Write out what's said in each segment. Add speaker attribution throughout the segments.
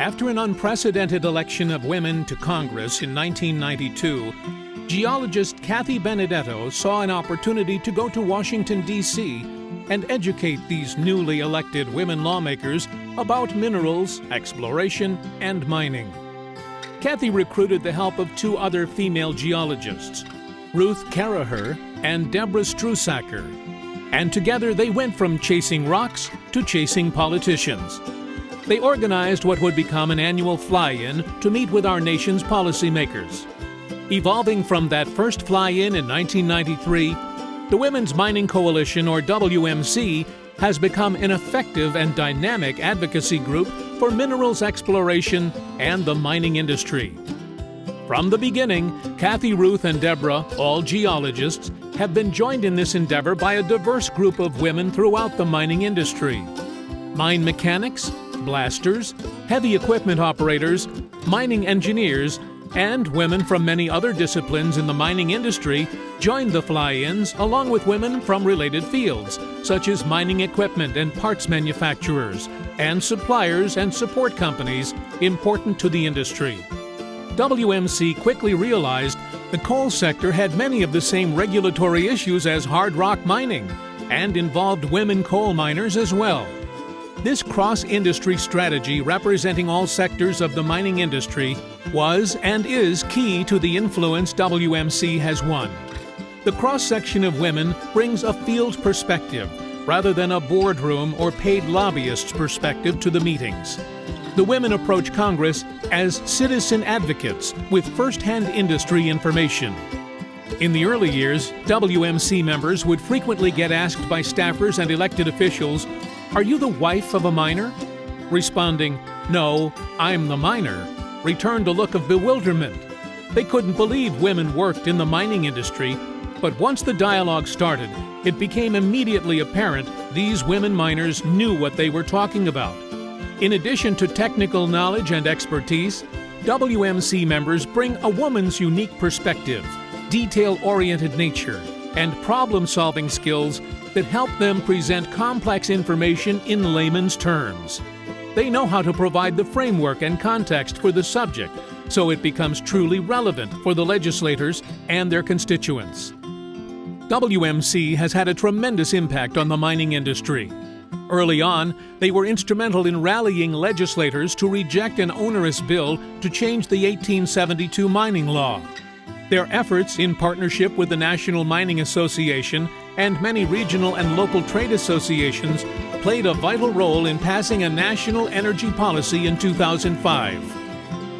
Speaker 1: After an unprecedented election of women to Congress in 1992, geologist Kathy Benedetto saw an opportunity to go to Washington, D.C. and educate these newly elected women lawmakers about minerals, exploration, and mining. Kathy recruited the help of two other female geologists, Ruth Caraher and Deborah Strusacker, and together they went from chasing rocks to chasing politicians. They organized what would become an annual fly-in to meet with our nation's policymakers. Evolving from that first fly-in in 1993, the Women's Mining Coalition, or WMC, has become an effective and dynamic advocacy group for minerals exploration and the mining industry. From the beginning, Kathy, Ruth, and Deborah, all geologists, have been joined in this endeavor by a diverse group of women throughout the mining industry. Mine mechanics, blasters, heavy equipment operators, mining engineers, and women from many other disciplines in the mining industry joined the fly-ins, along with women from related fields, such as mining equipment and parts manufacturers, and suppliers and support companies important to the industry. WMC quickly realized the coal sector had many of the same regulatory issues as hard rock mining, and involved women coal miners as well. This cross-industry strategy representing all sectors of the mining industry was and is key to the influence WMC has won. The cross-section of women brings a field perspective rather than a boardroom or paid lobbyist's perspective to the meetings. The women approach Congress as citizen advocates with first-hand industry information. In the early years, WMC members would frequently get asked by staffers and elected officials, "Are you the wife of a miner?" Responding, "No, I'm the miner," returned a look of bewilderment. They couldn't believe women worked in the mining industry, but once the dialogue started, it became immediately apparent these women miners knew what they were talking about. In addition to technical knowledge and expertise, WMC members bring a woman's unique perspective, detail-oriented nature, and problem-solving skills that help them present complex information in layman's terms. They know how to provide the framework and context for the subject so it becomes truly relevant for the legislators and their constituents. WMC has had a tremendous impact on the mining industry. Early on, they were instrumental in rallying legislators to reject an onerous bill to change the 1872 mining law. Their efforts, in partnership with the National Mining Association and many regional and local trade associations, played a vital role in passing a national energy policy in 2005.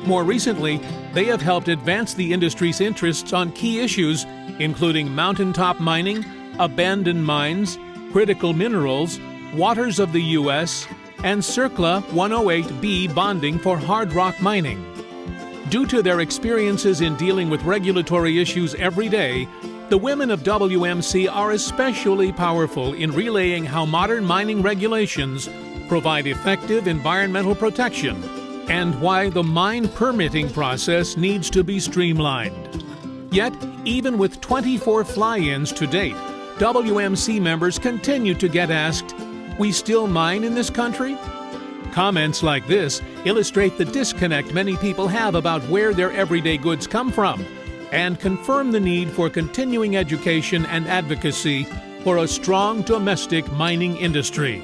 Speaker 1: More recently, they have helped advance the industry's interests on key issues, including mountaintop mining, abandoned mines, critical minerals, waters of the U.S., and CERCLA 108B bonding for hard rock mining. Due to their experiences in dealing with regulatory issues every day, the women of WMC are especially powerful in relaying how modern mining regulations provide effective environmental protection and why the mine permitting process needs to be streamlined. Yet, even with 24 fly-ins to date, WMC members continue to get asked, "We still mine in this country?" Comments like this illustrate the disconnect many people have about where their everyday goods come from and confirm the need for continuing education and advocacy for a strong domestic mining industry.